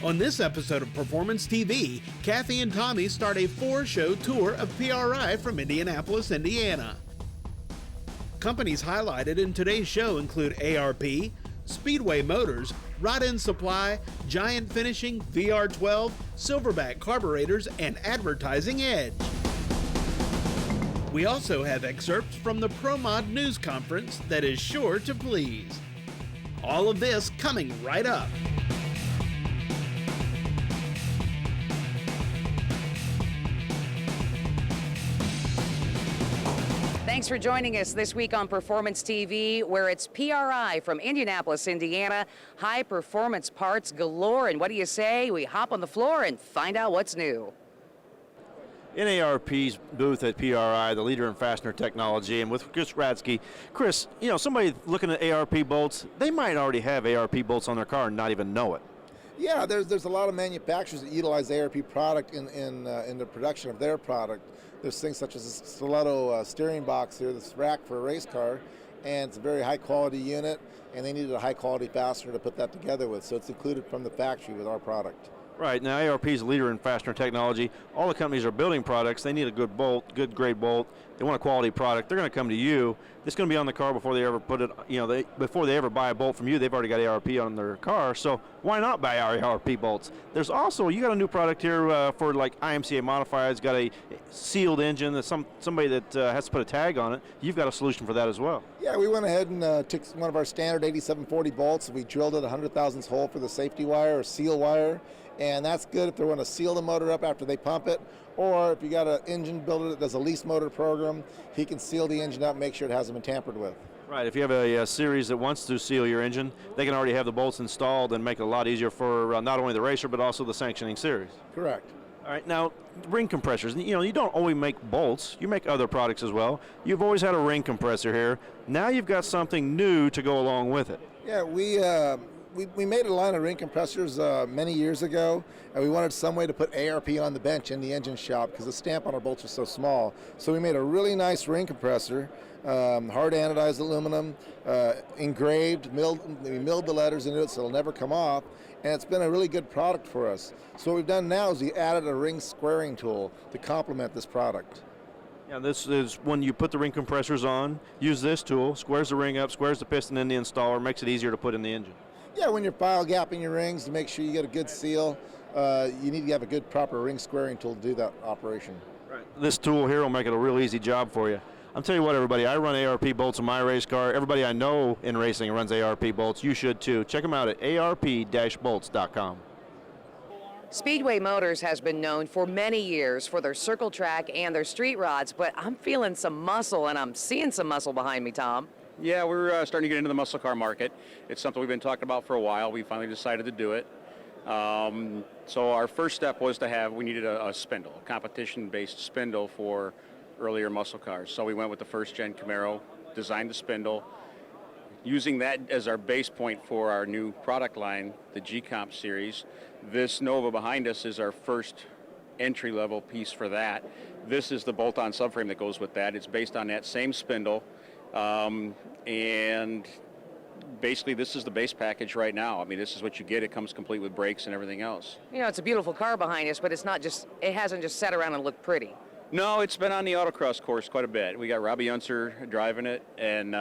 On this episode of Performance TV, Kathy and Tommy start a 4-show tour of PRI from Indianapolis, Indiana. Companies highlighted in today's show include ARP, Speedway Motors, Rod-End Supply, Giant Finishing, VR12, Silverback Carburetors, and Advertising Edge. We also have excerpts from the ProMod news conference that is sure to please. All of this coming right up. Thanks for joining us this week on Performance TV, where it's PRI from Indianapolis, Indiana. High performance parts galore. And what do you say? We hop on the floor and find out what's new. In ARP's booth at PRI, the leader in fastener technology, and with Chris Radsky. Chris, somebody looking at ARP bolts, they might already have ARP bolts on their car and not even know it. Yeah, there's a lot of manufacturers that utilize ARP product in the production of their product. There's things such as this stiletto steering box here, this rack for a race car, and it's a very high quality unit, and they needed a high quality fastener to put that together with, so it's included from the factory with our product. Right, now ARP is a leader in fastener technology. All the companies are building products. They need a good bolt, good grade bolt. They want a quality product. They're going to come to you. It's going to be on the car before they ever put it, before they ever buy a bolt from you, they've already got ARP on their car. So why not buy our ARP bolts? There's also, you got a new product here for like IMCA modified. It's got a sealed engine that somebody that has to put a tag on it. You've got a solution for that as well. Yeah, we went ahead and took one of our standard 8740 bolts. We drilled it a 100 thousandths hole for the safety wire or seal wire. And that's good if they want to seal the motor up after they pump it, or if you got an engine builder that does a lease motor program, he can seal the engine up and make sure it hasn't been tampered with. Right, if you have a series that wants to seal your engine, they can already have the bolts installed and make it a lot easier for not only the racer but also the sanctioning series. Correct. All right, now ring compressors. You don't only make bolts, you make other products as well. You've always had a ring compressor here. Now you've got something new to go along with it. Yeah, we made a line of ring compressors many years ago, and we wanted some way to put ARP on the bench in the engine shop because the stamp on our bolts was so small. So we made a really nice ring compressor, hard anodized aluminum, engraved, we milled the letters into it so it'll never come off, and it's been a really good product for us. So what we've done now is we added a ring squaring tool to complement this product. Yeah, this is when you put the ring compressors on, use this tool, squares the ring up, squares the piston in the installer, makes it easier to put in the engine. Yeah, when you're file gapping your rings to make sure you get a good seal, you need to have a good proper ring squaring tool to do that operation. Right. This tool here will make it a real easy job for you. I'm telling you what, everybody, I run ARP bolts in my race car. Everybody I know in racing runs ARP bolts. You should too. Check them out at arp-bolts.com. Speedway Motors has been known for many years for their circle track and their street rods, but I'm feeling some muscle, and I'm seeing some muscle behind me, Tom. Yeah, we're starting to get into the muscle car market. It's something we've been talking about for a while. We finally decided to do it. So our first step was we needed a spindle, a competition-based spindle for earlier muscle cars. So we went with the first-gen Camaro, designed the spindle, using that as our base point for our new product line, the G-Comp series. This Nova behind us is our first entry-level piece for that. This is the bolt-on subframe that goes with that. It's based on that same spindle. And basically this is the base package right now. I mean, this is what you get. It comes complete with brakes and everything else. It's a beautiful car behind us, but it hasn't just sat around and looked pretty. No, it's been on the autocross course quite a bit. We got Robbie Unser driving it, and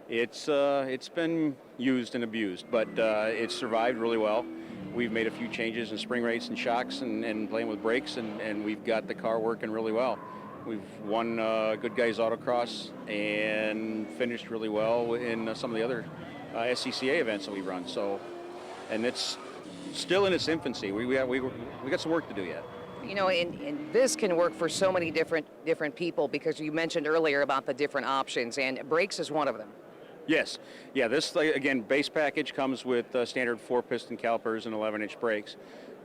it's been used and abused, but it's survived really well. We've made a few changes in spring rates and shocks and playing with brakes, and we've got the car working really well. We've won Good Guys Autocross and finished really well in some of the other SCCA events that we run. So, and it's still in its infancy. We got some work to do yet. And this can work for so many different people, because you mentioned earlier about the different options, and brakes is one of them. Yes. Yeah, this, again, base package comes with standard 4-piston calipers and 11-inch brakes.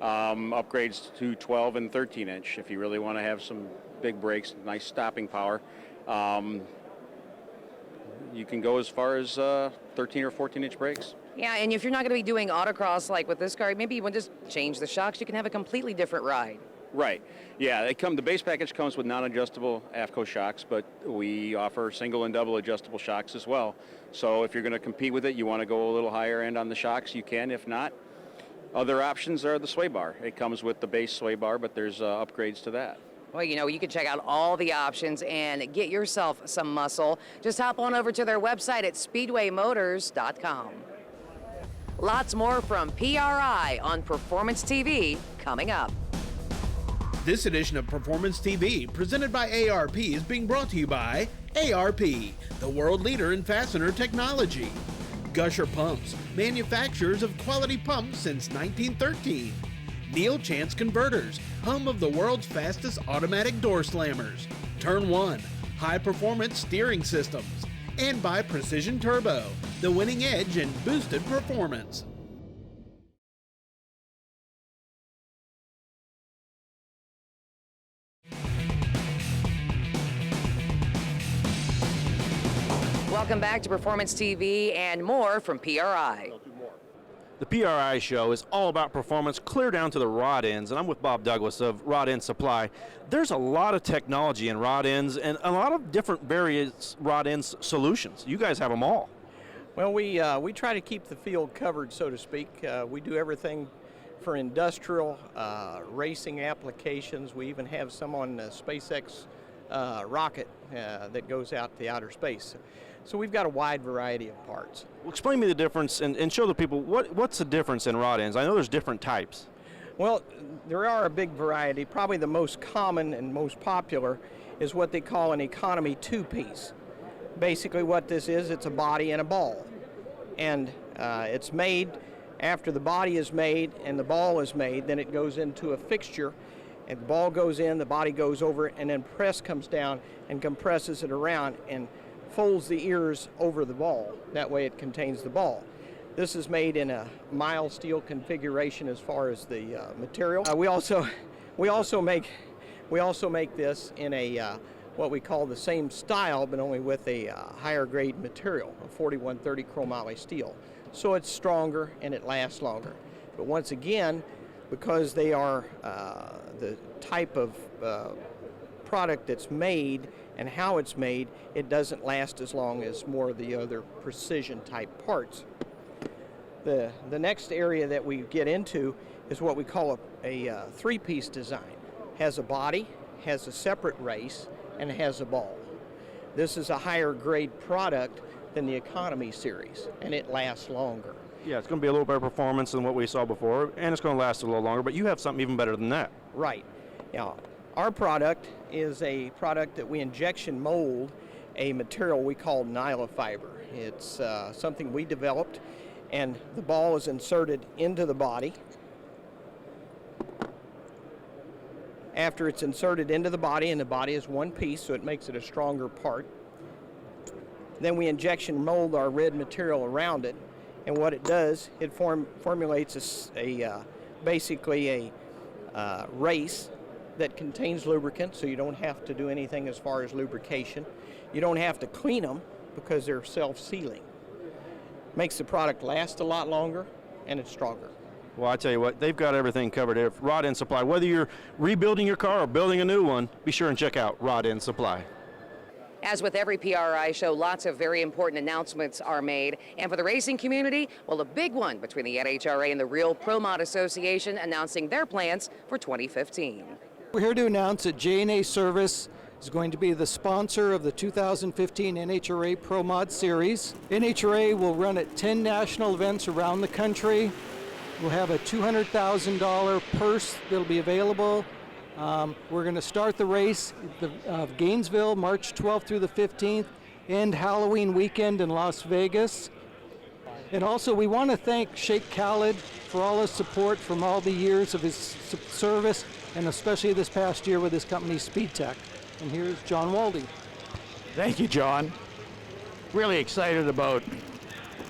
Upgrades to 12 and 13-inch if you really want to have some big brakes, nice stopping power. You can go as far as 13 or 14-inch brakes. Yeah, and if you're not going to be doing autocross like with this car, maybe you want to just change the shocks. You can have a completely different ride. Right. Yeah, the base package comes with non-adjustable AFCO shocks, but we offer single and double adjustable shocks as well. So if you're going to compete with it, you want to go a little higher end on the shocks, you can. If not, Other options are the sway bar. It comes with the base sway bar, but there's upgrades to that. Well, you know, you can check out all the options and get yourself some muscle. Just hop on over to their website at speedwaymotors.com. Lots more from PRI on Performance TV coming up. This edition of Performance TV, presented by ARP, is being brought to you by ARP, the world leader in fastener technology. Gusher Pumps, manufacturers of quality pumps since 1913. Neil Chance Converters, home of the world's fastest automatic door slammers. Turn 1, high-performance steering systems. And by Precision Turbo, the winning edge in boosted performance. Welcome back to Performance TV and more from PRI. The PRI show is all about performance, clear down to the rod ends, and I'm with Bob Douglas of Rod End Supply. There's a lot of technology in rod ends and a lot of different various rod ends solutions. You guys have them all. Well, we try to keep the field covered, so to speak. We do everything for industrial, racing applications. We even have some on SpaceX rocket that goes out to outer space. So we've got a wide variety of parts. Well, explain me the difference and show the people what's the difference in rod ends. I know there's different types. Well, there are a big variety. Probably the most common and most popular is what they call an economy two-piece. Basically what this is, it's a body and a ball. And it's made, after the body is made and the ball is made, then it goes into a fixture, and the ball goes in, the body goes over, and then press comes down and compresses it around and folds the ears over the ball. That way it contains the ball. This is made in a mild steel configuration as far as the material. We also make this in a what we call the same style, but only with a higher grade material, a 4130 chromoly steel. So it's stronger and it lasts longer. But once again, because they are the type of product that's made and how it's made, it doesn't last as long as more of the other precision type parts. The next area that we get into is what we call a three-piece design. Has a body, has a separate race, and it has a ball. This is a higher grade product than the economy series, and it lasts longer. Yeah, it's going to be a little better performance than what we saw before, and it's going to last a little longer, but you have something even better than that. Right. Now, our product is a product that we injection mold a material we call nylon fiber. It's something we developed, and the ball is inserted into the body. After it's inserted into the body, and the body is one piece, so it makes it a stronger part, then we injection mold our red material around it, and what it does, it formulates basically a race that contains lubricant, so you don't have to do anything as far as lubrication. You don't have to clean them because they're self-sealing. Makes the product last a lot longer, and it's stronger. Well, I tell you what, they've got everything covered here. Rod End Supply. Whether you're rebuilding your car or building a new one, be sure and check out Rod End Supply. As with every PRI show, lots of very important announcements are made. And for the racing community, well, a big one between the NHRA and the Real Pro Mod Association announcing their plans for 2015. We're here to announce that J&A Service is going to be the sponsor of the 2015 NHRA Pro Mod Series. NHRA will run at 10 national events around the country. We'll have a $200,000 purse that'll be available. We're going to start the race of Gainesville, March 12th through the 15th, and Halloween weekend in Las Vegas. And also, we want to thank Sheikh Khalid for all his support from all the years of his service, and especially this past year with his company, SpeedTech. And here's John Waldy. Thank you, John. Really excited about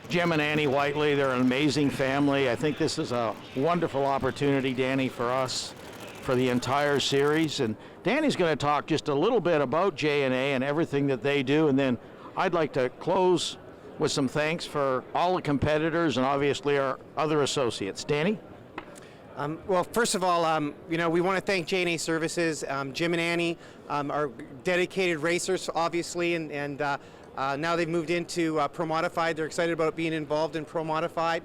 Jim and Annie Whiteley. They're an amazing family. I think this is a wonderful opportunity, Danny, for us, for the entire series. And Danny's going to talk just a little bit about J&A and everything that they do, and then I'd like to close with some thanks for all the competitors and obviously our other associates. Danny? Well, first of all, we want to thank J&A Services. Jim and Annie are dedicated racers, obviously, and now they've moved into Pro Modified. They're excited about being involved in Pro Modified.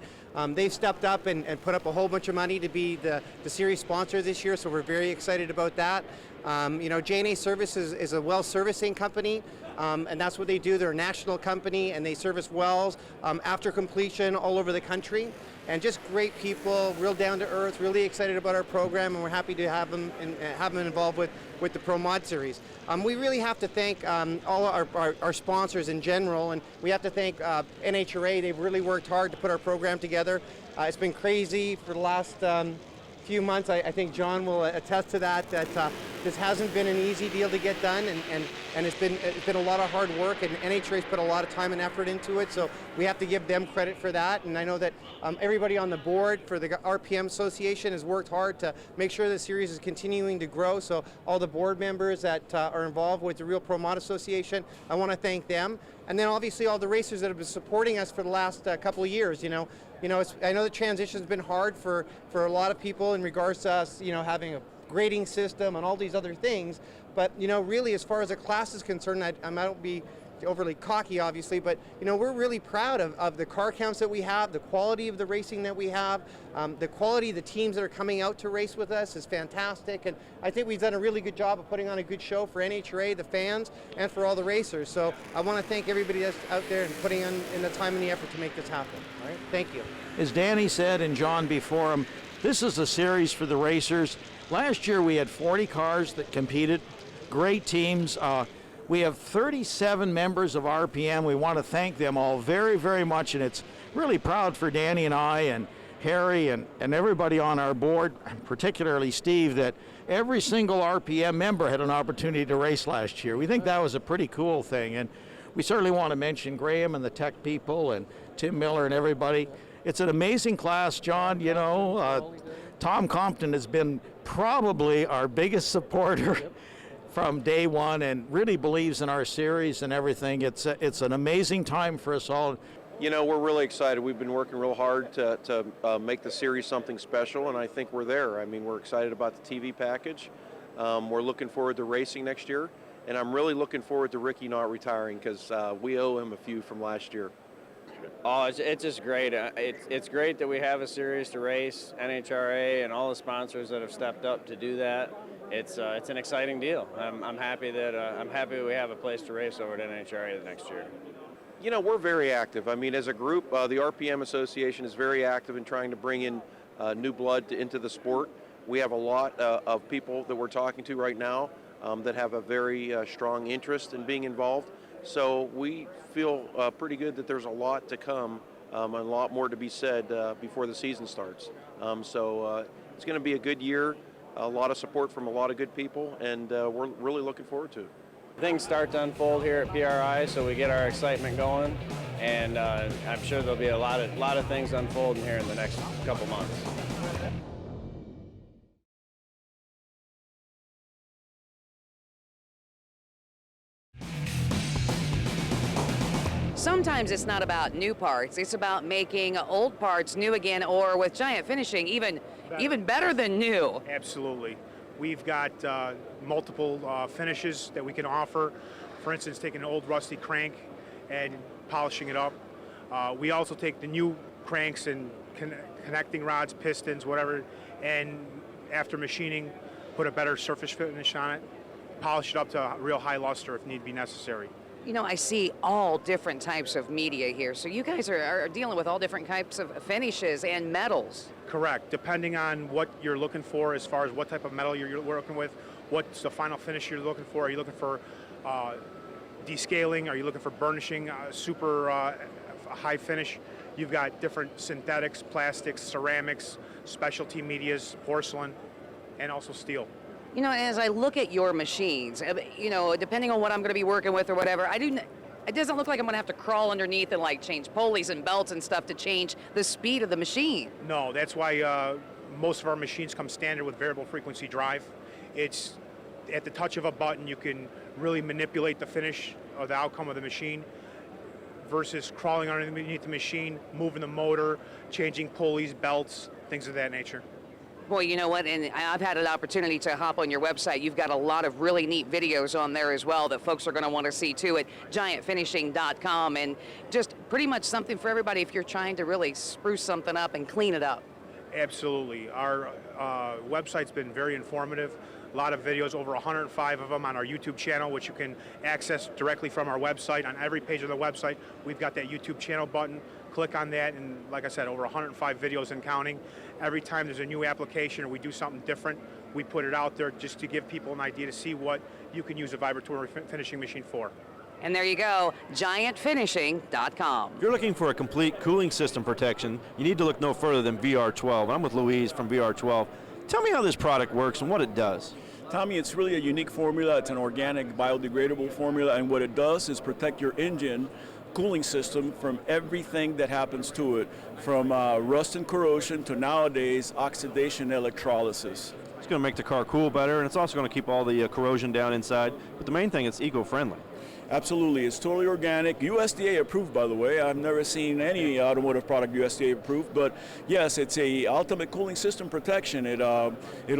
They've stepped up and put up a whole bunch of money to be the series sponsor this year, so we're very excited about that. You know, J&A Services is a well servicing company, and that's what they do. They're a national company, and they service wells after completion all over the country. And just great people, real down to earth, really excited about our program, and we're happy to have them involved with the Pro Mod Series. We really have to thank all our sponsors in general, and we have to thank NHRA. They've really worked hard to put our program together. It's been crazy for the last few months. I think John will attest to that this hasn't been an easy deal to get done, and it's been a lot of hard work, and NHRA's put a lot of time and effort into it, so we have to give them credit for that. And I know that everybody on the board for the RPM Association has worked hard to make sure the series is continuing to grow, so all the board members that are involved with the Real Pro Mod Association, I want to thank them. And then obviously all the racers that have been supporting us for the last couple of years. I know the transition's been hard for a lot of people in regards to us, having a grading system and all these other things. But, really, as far as the class is concerned, I don't be overly cocky, obviously, but, we're really proud of the car counts that we have, the quality of the racing that we have, the quality of the teams that are coming out to race with us is fantastic. And I think we've done a really good job of putting on a good show for NHRA, the fans, and for all the racers. So I want to thank everybody that's out there and putting in the time and the effort to make this happen. All right? Thank you. As Danny said, and John before him, this is a series for the racers. Last year we had 40 cars that competed, great teams. We have 37 members of RPM. We want to thank them all very, very much, and it's really proud for Danny and I and Harry and everybody on our board, particularly Steve, that every single RPM member had an opportunity to race last year. We think that was a pretty cool thing, and we certainly want to mention Graham and the tech people and Tim Miller and everybody. It's an amazing class, John. Tom Compton has been probably our biggest supporter from day one and really believes in our series and everything. It's an amazing time for us all. We're really excited. We've been working real hard to make the series something special, and I think we're there. I mean, we're excited about the TV package. We're looking forward to racing next year, and I'm really looking forward to Ricky not retiring because we owe him a few from last year. Oh, it's just great. It's great that we have a series to race, NHRA and all the sponsors that have stepped up to do that. It's an exciting deal. I'm happy that we have a place to race over at NHRA the next year. We're very active. I mean, as a group, the RPM Association is very active in trying to bring in new blood into the sport. We have a lot of people that we're talking to right now that have a very strong interest in being involved. So we feel pretty good that there's a lot to come and a lot more to be said before the season starts. So it's going to be a good year, a lot of support from a lot of good people, and we're really looking forward to it. Things start to unfold here at PRI, so we get our excitement going, and I'm sure there'll be a lot of things unfolding here in the next couple months. Sometimes it's not about new parts, it's about making old parts new again, or with Giant Finishing, even better than new. Absolutely. We've got multiple finishes that we can offer. For instance, taking an old rusty crank and polishing it up. We also take the new cranks and connecting rods, pistons, whatever, and after machining, put a better surface finish on it, polish it up to a real high luster if need be necessary. I see all different types of media here, so you guys are dealing with all different types of finishes and metals. Correct. Depending on what you're looking for as far as what type of metal you're working with, what's the final finish you're looking for. Are you looking for descaling? Are you looking for burnishing, super high finish? You've got different synthetics, plastics, ceramics, specialty medias, porcelain, and also steel. As I look at your machines, depending on what I'm going to be working with or whatever, it doesn't look like I'm going to have to crawl underneath and change pulleys and belts and stuff to change the speed of the machine. No, that's why most of our machines come standard with variable frequency drive. It's at the touch of a button, you can really manipulate the finish or the outcome of the machine versus crawling underneath the machine, moving the motor, changing pulleys, belts, things of that nature. Boy, you know what, and I've had an opportunity to hop on your website. You've got a lot of really neat videos on there as well that folks are going to want to see too at giantfinishing.com, and just pretty much something for everybody if you're trying to really spruce something up and clean it up. Absolutely. Our website's been very informative. A lot of videos, over 105 of them on our YouTube channel, which you can access directly from our website. On every page of the website, we've got that YouTube channel button. Click on that, and like I said, over 105 videos and counting. Every time there's a new application or we do something different, we put it out there just to give people an idea to see what you can use a vibratory finishing machine for. And there you go, giantfinishing.com. If you're looking for a complete cooling system protection, you need to look no further than VR12. I'm with Louise from VR12. Tell me how this product works and what it does. Tommy, it's really a unique formula. It's an organic, biodegradable formula, and what it does is protect your engine cooling system from everything that happens to it, from rust and corrosion to nowadays oxidation electrolysis. It's going to make the car cool better, and it's also going to keep all the corrosion down inside. But the main thing, it's eco-friendly. Absolutely, it's totally organic, USDA approved, by the way. I've never seen any automotive product USDA approved, but yes, it's a ultimate cooling system protection. It'll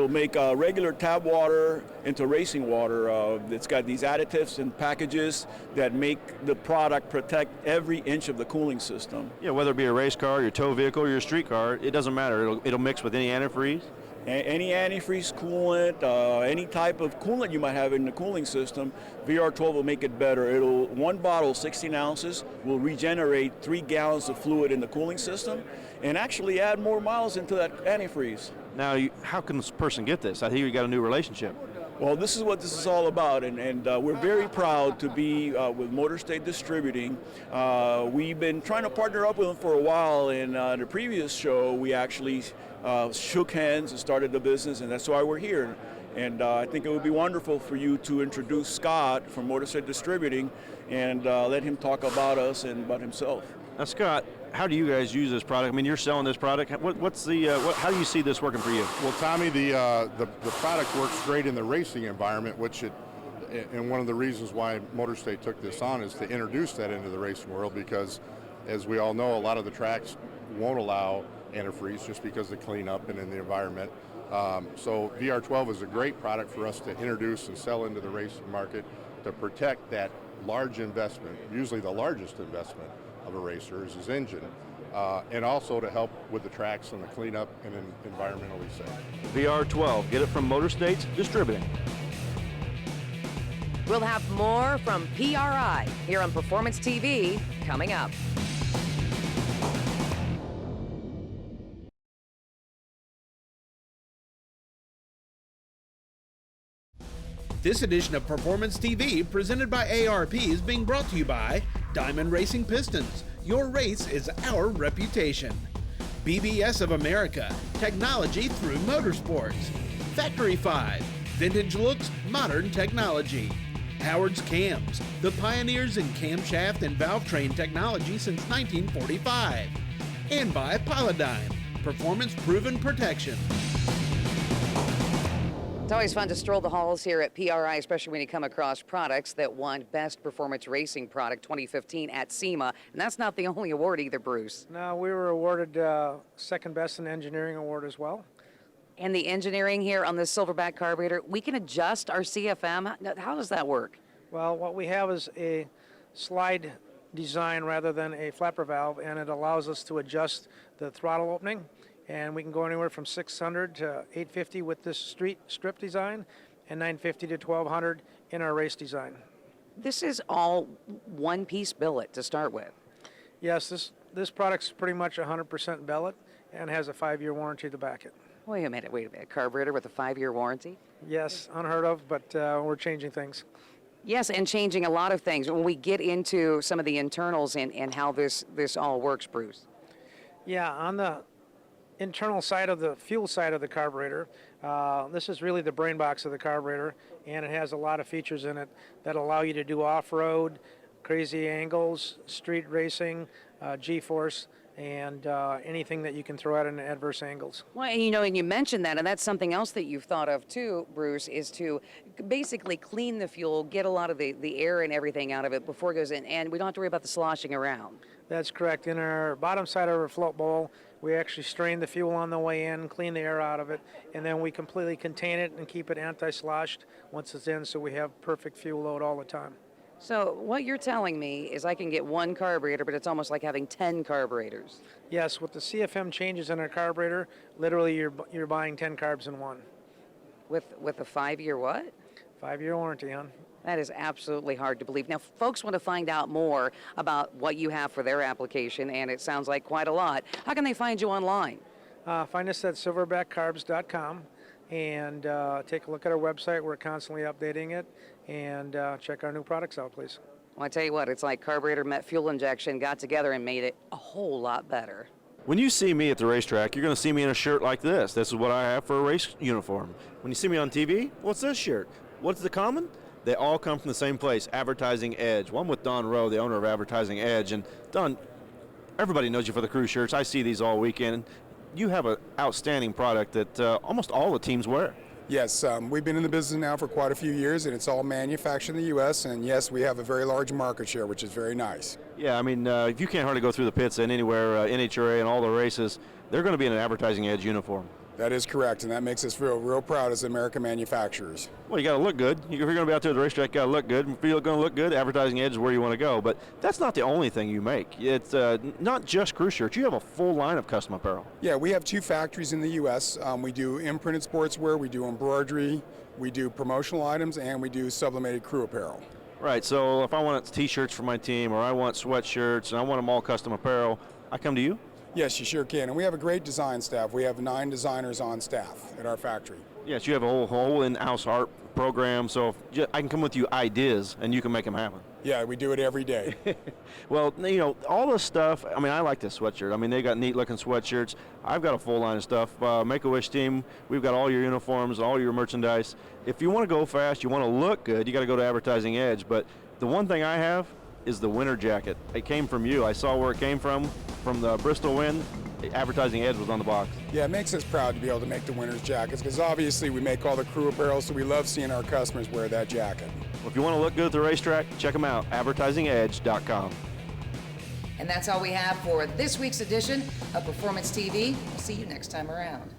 make regular tap water into racing water. It's got these additives and packages that make the product protect every inch of the cooling system. Yeah, whether it be a race car, your tow vehicle, or your street car, it doesn't matter. It'll mix with any antifreeze. Any antifreeze coolant, any type of coolant you might have in the cooling system, VR12 will make it better. One bottle, 16 ounces, will regenerate 3 gallons of fluid in the cooling system and actually add more miles into that antifreeze. Now, how can this person get this? I think you got a new relationship. Well, this is what this is all about, and we're very proud to be with Motor State Distributing. We've been trying to partner up with them for a while. In the previous show, we actually shook hands and started the business, and that's why we're here. And I think it would be wonderful for you to introduce Scott from Motor State Distributing and let him talk about us and about himself. Now, Scott, how do you guys use this product? I mean, you're selling this product. How do you see this working for you? Well, Tommy, the product works great in the racing environment, and one of the reasons why Motor State took this on is to introduce that into the racing world, because, as we all know, a lot of the tracks won't allow antifreeze just because of cleanup and in the environment. So VR12 is a great product for us to introduce and sell into the racing market to protect that large investment, usually the largest investment of a racer is his engine, and also to help with the tracks and the cleanup and environmentally safe. VR12, get it from Motor States Distributing. We'll have more from PRI here on Performance TV coming up. This edition of Performance TV, presented by ARP, is being brought to you by Diamond Racing Pistons. Your race is our reputation. BBS of America, technology through motorsports. Factory 5, vintage looks, modern technology. Howard's Cams, the pioneers in camshaft and valve train technology since 1945. And by Paladine, performance-proven protection. It's always fun to stroll the halls here at PRI, especially when you come across products that won Best Performance Racing Product 2015 at SEMA. And that's not the only award either, Bruce. No, we were awarded second best in engineering award as well. And the engineering here on this Silverback carburetor, we can adjust our CFM. How does that work? Well, what we have is a slide design rather than a flapper valve, and it allows us to adjust the throttle opening. And we can go anywhere from 600 to 850 with this street strip design, and 950 to 1200 in our race design. This is all one-piece billet to start with. Yes, this product's pretty much 100% billet and has a 5-year warranty to back it. Wait a minute. Carburetor with a 5-year warranty? Yes, unheard of, but we're changing things. Yes, and changing a lot of things. When we get into some of the internals and how this all works, Bruce. Yeah, on the internal side of the fuel side of the carburetor, this is really the brain box of the carburetor, and it has a lot of features in it that allow you to do off-road, crazy angles, street racing, G-force, and anything that you can throw at in adverse angles. Well, and you mentioned that, and that's something else that you've thought of too, Bruce, is to basically clean the fuel, get a lot of the air and everything out of it before it goes in, and we don't have to worry about the sloshing around. That's correct. In our bottom side of our float bowl, We actually strain the fuel on the way in, clean the air out of it, and then we completely contain it and keep it anti-sloshed once it's in, so we have perfect fuel load all the time. So what you're telling me is I can get one carburetor, but it's almost like having 10 carburetors. Yes, with the CFM changes in our carburetor, literally you're buying 10 carbs in one. With a 5-year what? 5-year warranty, hon. That is absolutely hard to believe. Now, folks want to find out more about what you have for their application, and it sounds like quite a lot. How can they find you online? Find us at silverbackcarbs.com and take a look at our website. We're constantly updating it, and check our new products out, please. Well, I tell you what, it's like carburetor met fuel injection got together and made it a whole lot better. When you see me at the racetrack, you're going to see me in a shirt like this. This is what I have for a race uniform. When you see me on TV, what's this shirt? What's the common? They all come from the same place, Advertising Edge. Well, I'm with Don Rowe, the owner of Advertising Edge. And Don, everybody knows you for the crew shirts. I see these all weekend. You have an outstanding product that almost all the teams wear. Yes, we've been in the business now for quite a few years, and it's all manufactured in the U.S., and yes, we have a very large market share, which is very nice. Yeah, I mean, if you can't hardly go through the pits and anywhere, NHRA and all the races, they're going to be in an Advertising Edge uniform. That is correct, and that makes us feel real proud as American manufacturers. Well, you got to look good. If you're going to be out there at the racetrack, you got to look good. If you're going to look good, Advertising Edge is where you want to go. But that's not the only thing you make. It's not just crew shirts. You have a full line of custom apparel. Yeah, we have 2 factories in the U.S. We do imprinted sportswear, we do embroidery, we do promotional items, and we do sublimated crew apparel. Right, so if I want T-shirts for my team, or I want sweatshirts, and I want them all custom apparel, I come to you? Yes, you sure can. And we have a great design staff. We have 9 designers on staff at our factory. Yes, you have a whole in-house art program, so I can come with you ideas, and you can make them happen. Yeah, we do it every day. Well, you know, all this stuff, I mean, I like this sweatshirt. I mean, they got neat-looking sweatshirts. I've got a full line of stuff. Make-A-Wish team, we've got all your uniforms, all your merchandise. If you want to go fast, you want to look good, you got to go to Advertising Edge. But the one thing I have is the winter jacket. It came from you. I saw where it came from the Bristol Wind. Advertising Edge was on the box. Yeah, it makes us proud to be able to make the winter's jackets, because obviously we make all the crew apparel, so we love seeing our customers wear that jacket. Well, if you want to look good at the racetrack, check them out, advertisingedge.com. And that's all we have for this week's edition of Performance TV. We'll see you next time around.